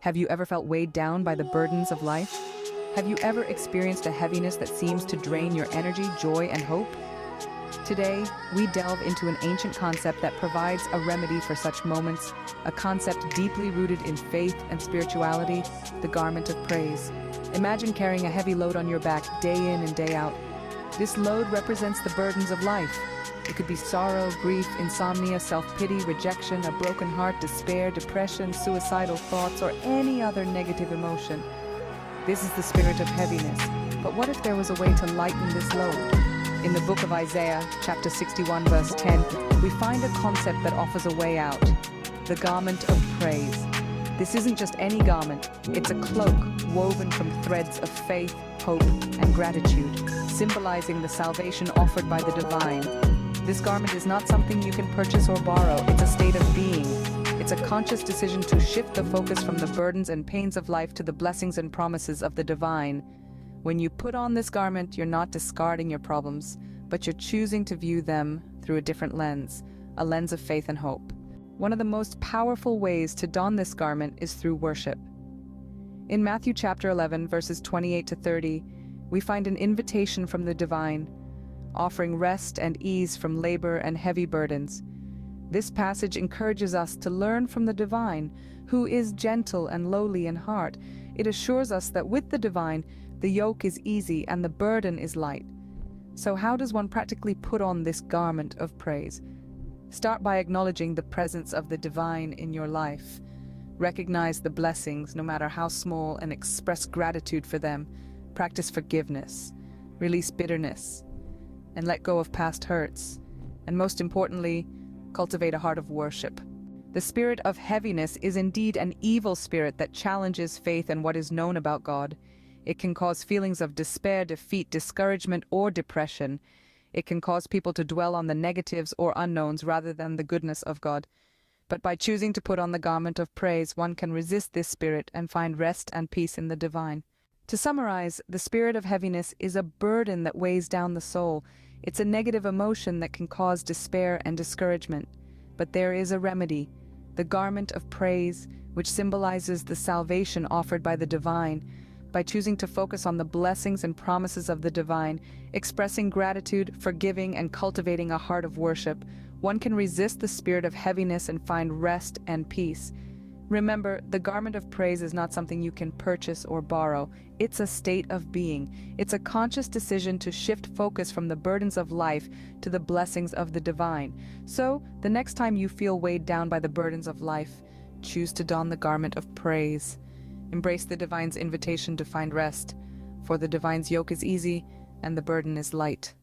Have you ever felt weighed down by the burdens of life? Have you ever experienced a heaviness that seems to drain your energy, joy, and hope? Today, we delve into an ancient concept that provides a remedy for such moments, a concept deeply rooted in faith and spirituality, the garment of praise. Imagine carrying a heavy load on your back day in and day out. This load represents the burdens of life. It could be sorrow, grief, insomnia, self-pity, rejection, a broken heart, despair, depression, suicidal thoughts, or any other negative emotion. This is the spirit of heaviness. But what if there was a way to lighten this load? In the book of Isaiah, chapter 61, verse 10, we find a concept that offers a way out: the garment of praise. This isn't just any garment, it's a cloak woven from threads of faith, hope, and gratitude, symbolizing the salvation offered by the divine. This garment is not something you can purchase or borrow, it's a state of being. It's a conscious decision to shift the focus from the burdens and pains of life to the blessings and promises of the divine. When you put on this garment, you're not discarding your problems, but you're choosing to view them through a different lens, a lens of faith and hope. One of the most powerful ways to don this garment is through worship. In Matthew chapter 11, verses 28 to 30, we find an invitation from the divine, offering rest and ease from labor and heavy burdens. This passage encourages us to learn from the divine, who is gentle and lowly in heart. It assures us that with the divine, the yoke is easy and the burden is light. So how does one practically put on this garment of praise? Start by acknowledging the presence of the divine in your life. Recognize the blessings, no matter how small, and express gratitude for them. Practice forgiveness, release bitterness, and let go of past hurts. And most importantly, cultivate a heart of worship. The spirit of heaviness is indeed an evil spirit that challenges faith and what is known about God. It can cause feelings of despair, defeat, discouragement, or depression. It can cause people to dwell on the negatives or unknowns rather than the goodness of God. But by choosing to put on the garment of praise, one can resist this spirit and find rest and peace in the divine. To summarize, the spirit of heaviness is a burden that weighs down the soul. It's a negative emotion that can cause despair and discouragement. But there is a remedy, the garment of praise, which symbolizes the salvation offered by the divine. By choosing to focus on the blessings and promises of the divine, expressing gratitude, forgiving, and cultivating a heart of worship, one can resist the spirit of heaviness and find rest and peace. Remember, the garment of praise is not something you can purchase or borrow. It's a state of being. It's a conscious decision to shift focus from the burdens of life to the blessings of the divine. So, the next time you feel weighed down by the burdens of life, choose to don the garment of praise. Embrace the divine's invitation to find rest, for the divine's yoke is easy and the burden is light.